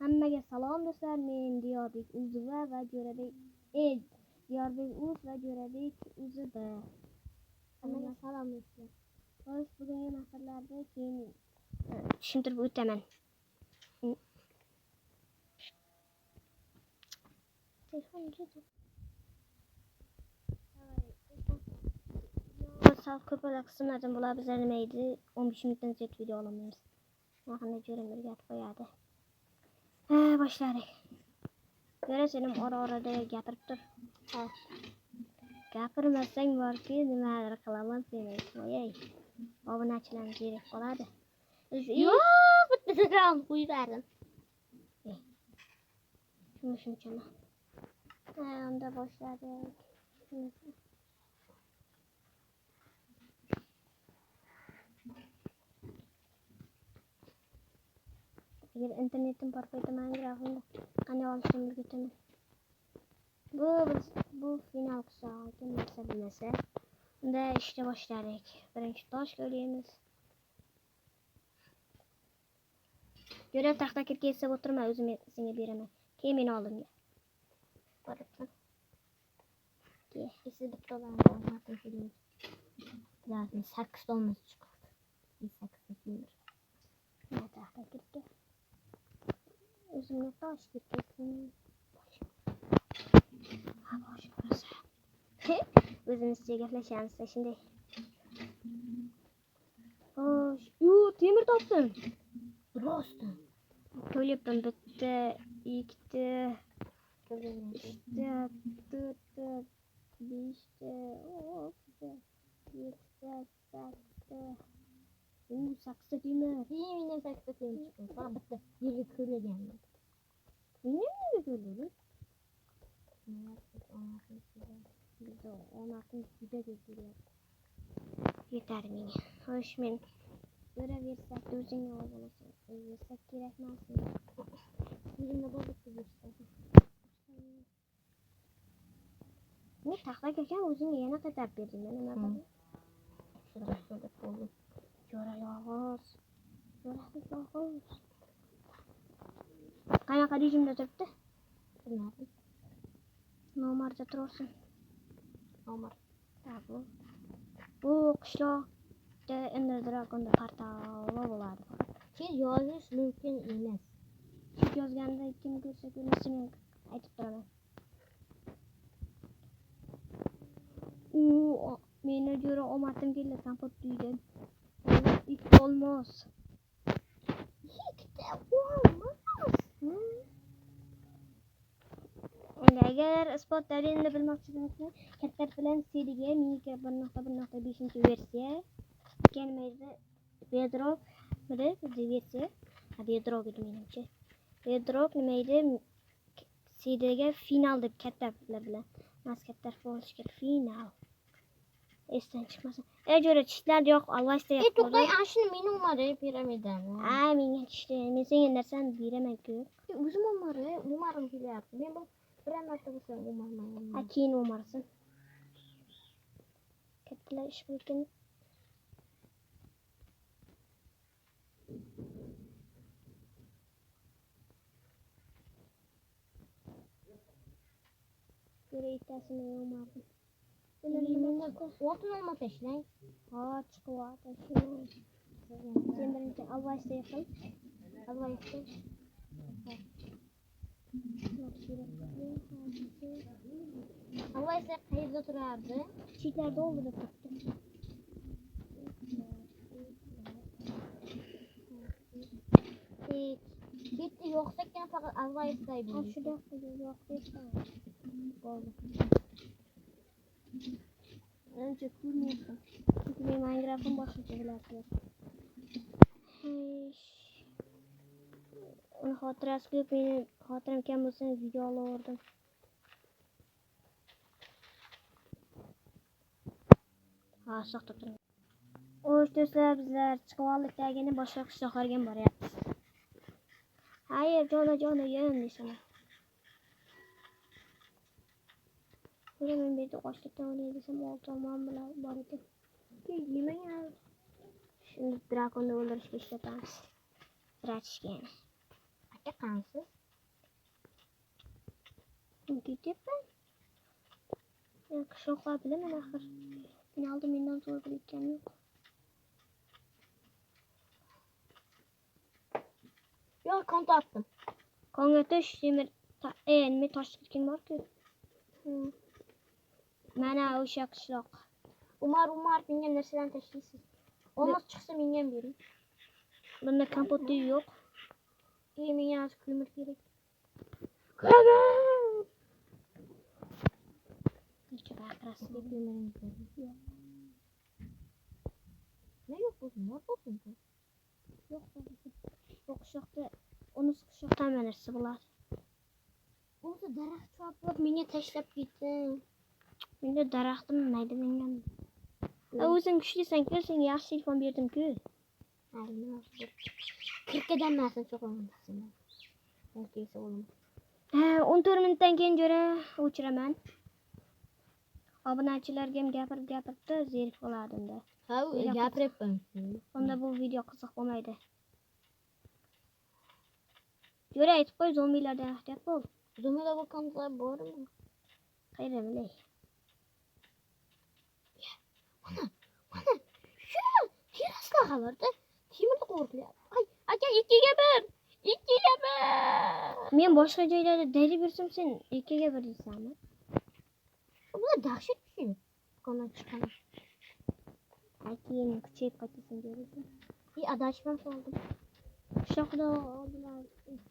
Hammaga salom do'stlar, men Diyorbek Uzova va Jo'rabek Diyorbek Uz va Jo'rabek Uzova. Hammaga salom do'stlar. Xo'sh, bugungi maqsadlarni keyin tushuntirib o'taman. Sal ko'pala qismlardan bular bizlar nima edi? 15 minutdan ziyod video olamaymiz. Yaqinda Jo'rabek gap qo'yadi. Başladık. Görəsənim ara-arada gapirib tur. Gapirmasang borki nimadir qilaman seni. Voyay. Obunachilarni kerak qoladi. Yo'q, bittadan qo'yib berdim. Shunchami. Unda boshladik. Agar internetim bor bo'lsa, Minecraft'ni qanday olishni o'rgataman. Bu final qismı kimsa bilmasa. Unda ishga boshladik. Birinchi tosh ko'ramiz. Görev taxta kirgizsa o'tirma, o'zim senga beraman. Keyin meni oldimga. Boribsan. Esi bitta odamga o'rnating. Lazım 8 dolmuş chiqadi. 8 kimdir? Ne taxta kirdi? O'zimga tosh kirgizdim. Bosh burası. O'zimizcha gaplashamiz shunday. Xo'sh, temir topdim. Rost. Ko'lyapman bitta, ikkita, 3ta, 4ta, 5ta, 6ta, 7ta, 8ta. 8ta temir. Yine 8ta temir chiqdi. Faqat bitta yerga ko'rlaganman. Nima ko'rladi? Bizda 16 juda ko'ryapti. Yetar menga. Xo'sh, men ko'raversak o'zingni olasan. O'zingizga kerak emasmi? O'zimda bor bitta berishadi. Ne taxta ekan o'zingga yana qaytarib berdim. Nima qildim? Shunday bo'ldi. Jo'ra yog'oz. Qanaqa rejimda turibdi? Bilmadim. Nomarda tursin. Nomar. Bu qishloqda Ender Dragonda portali bo'ladi. Siz yozish mumkin emas. Siz yozganda kim ko'rsa ko'rmasin aytib turaman. Meni jo'ra omadim keldi kompot uydan. Ikkita olmos. Agar isbotlarini bilmoqchi bo'lsangiz, kattalar bilan seriga Mega 1.1.5 versiya kelmaydi. Bedrock versiya. Bedrock edi menimcha. Bedrock nima edi? Seriga final deb kattalar bilan. Mas kattar bo'lish kerak final. Esdan chiqmasin. Jo'ra tishlar yo'q, alvasta yo'q. To'xtay, shuni meni umari piramidami? Menga tishlar. Men senga narsani beraman-ku. O'zim umarim kelyapti. Men bu bir marta bo'lsa umarman. Keyin umarsan. Kattalar ish qilgan. Jo'ra ittasini umardim. Oltin olmasa ishlang. Chiqyapti. Sen birinchi alvasta yaqin. Alvasta. Alvasta qayerda turardi? Cheklarda oldida turibdi. Bitta yo'qsa faqat alvasta edi. Shuda yo'q desa. Bo'ldi. Önce kurmuyorsun. Çünkü benim Minecraft'ım boshqacha bilasizlar. Uni xotirasi ko'p, meni xotiram kam bo'lsa video olaverdim. Saqta turing. Xo'sh do'stlar, bizlar chiqib oldik degani boshqa qishloqlarga boryapmiz. Hayır, jonajon desam. Men bu yerda ochlikdan o'ynaydigan oltomon bilan bor ekan. Yemang. Shuni drakonni o'ldirishga ishlatamiz. Tiratishga. Aka sensiz? Gidiyorum ben. Kışlıklar bilemem ahır. Ben aldım elinden zor bileceğim yok. Yok kontu attım. Kongrete demir elmi taş kim var ki? Hı. Mana uşak kışlık. Umar bingen nereden taşıysın? Olmaz çıksa bingen verin. Bunda kampot yok. İyi bingen az kıymır gerek. Hiç bakarası. Kıyımırın yok. Ne yok olsun? Var olsun bu. Yok babacığım. O kışlıkta onu kışlıktan verirse bular. Orada darak çoğaplak beni taşlap gittin. Ben de daraktım neydi benim. Özün güçlüysen gelsin yaxşı telefon verdim ki. Halini var. 40 edemezsin çok olmasın. Belki oğlum. 14 minutdan keyin göre uçuraman. Obunachilarga ham gapirib zerik bo'lardim da. Ha gapiribman. Onda bu video qiziq bo'lmaydi. Jo'ra aytib qo'y, zombilardan ehtiyot bo'l. Zombilar bakanlar bormi? Qayerda bilay. Mana shu terraskalarda temir qo'rqyapti. Ay, aka 2ga 1. 2ga 1. Men boshqa joylarda daydi bersam sen 2ga 1 deysanmi? Bu dahshat bir şey. Konu çıkan. Keyin kuchayib qochasan deyapsan. Bir adashma oldu. Qishloqda oldilar.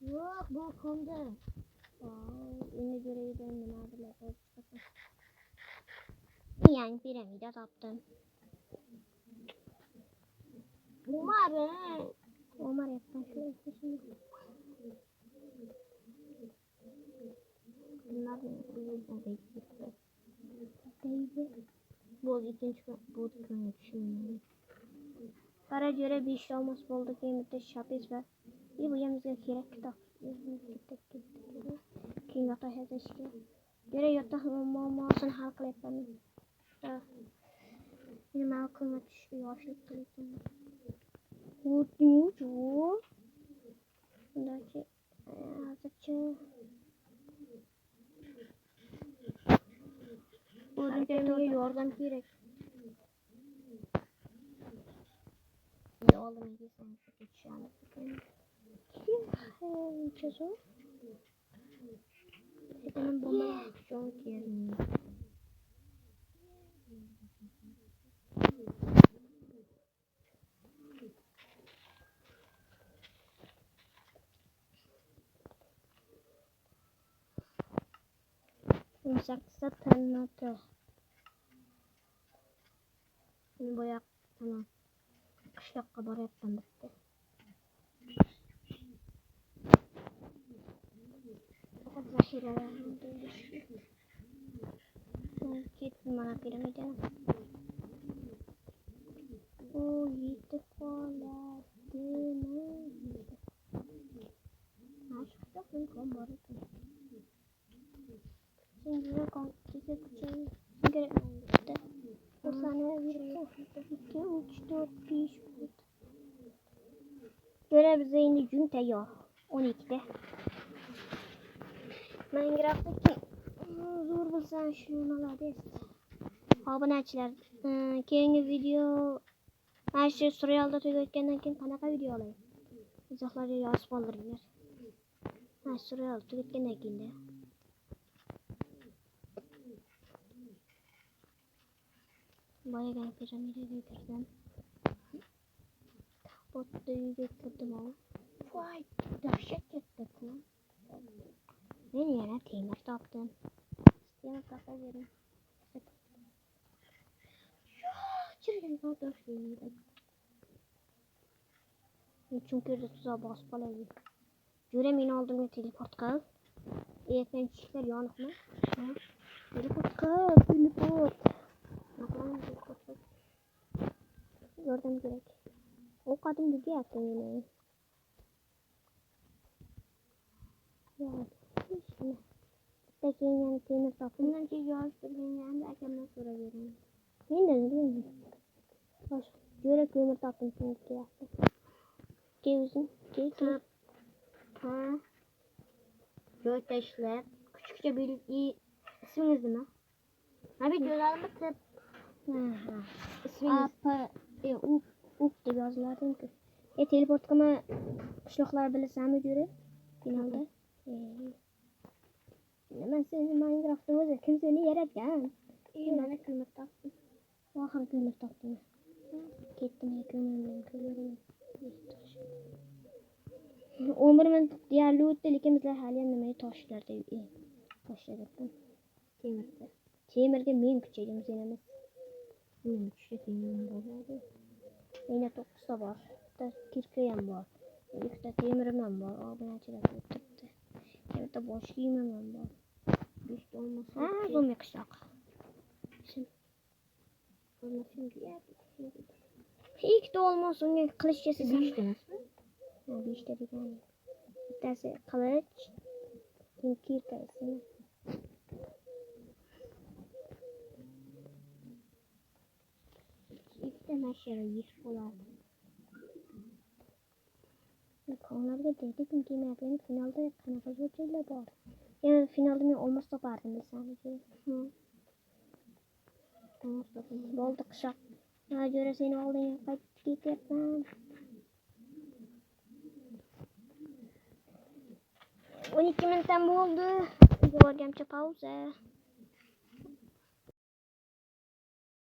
Yo'q, bu ko'mdi. Endi jo'rayda nima bilan olib chiqasan. Yangi piramida topdim. Omar yaptan şöyle şimdi. Bunlar bu yüzden değişti. Deydi. Bu ikinci bu düşünüyorum. Para göre bir şey olmaz oldu ki müddet şapis var. Bir bu yemizde gerek kitap. Kim yata hedefte. Göre yata olmasın halk yapalım. Benim aklıma düştü yaşlık kılıçım. Ucu. Bundaki azıcık. Kendine yardım gerek. Oğlum gitsen geçeceğim. Çözüm. Benim bomba Çok yerim. saksa tanıtı. Şimdi boyak tamam. Kışlakka bar yaptım bitti. Zahirelerim değişiyor. Gittim bana piramiden. O yedi kola deme. Aşkta ben kombar ettim. Şimdi de komplike kucağım. Gerek işte. Bu sene bir 2, 3, 4, 5. Görev zeyni gün yok. 12'de. Minecraft'taki zor bulsan şunu alades. Abonechilar, keyingi video her şey surrealda tugatgandan keyin qanaqa video olay? Izohlarga yozib qoldiringlar. Ha, surreal tugatgandan keyin de. Boyagan piramidaga kirdim. Botda uyga kirdim ama. Vay dahşet gitti lan. Men yana temir topdim. Temir topavering. Çirkin kardeş değil. Çünkü tuzağa basıp qolaylik. Jo'ra meni oldimga teleport qil. Ekran eshiklar yoniqmi? Teleport qil, teleport. Yordam kerak. O qadimgi gap meni. Ya, ishni. Bitta keyin yana temir topdim. Bundan keyin yozdirganda akamdan so'raveraman. Mendan bilmayman. Xo'sh, jo'ra ko'mir topdim, keyin ketyapti. Ke o'zing, ke. Ha. Joy'da işlep. Küçükçe bir isminiz mi? Ha videolarımı tıp. İsminiz. Up deb yoziladi ki. Teleportga qishloqlar bilasanmi yurib? Finalda. Men seni Minecraft'da o'zi kim seni yaratgan? Mana ko'mir topdim. Oxir ko'mir topdim. Ketdim ko'mirni. 11 minut deyarli o'tdi, lekin bizlar hali ham nimaga toshlarda tashladik. Temirda. Temirga men kuchaydim, sen emas. Men kuchaydim bo'ladi. Menda 9 ta bor. Bitta kirka ham bor. Ikkita temirim ham bor. Obunachilar o'tibdi. Bitta bosh kiyimim ham bor. 5 ta olmasa. Ha, zombi qishloq. Olmasın diye. Ikkita olmos unga qilich yasasan. 5 tanasi. Ha, 5 ta degan. Bittasi qilich, kirka ismi. İşte meşere yiş bo'ladi. Konlarga dedik ki men finalda qanaqa zo'rchilar bor. Yani finalda men olmos topardim bilsangiz. Olmos topdim. Bo'ldi qishloq. Ha, jo'ra seni oldinga qaytib ketyapman. 12 minutdan bo'ldi. Uyga borgancha pauza.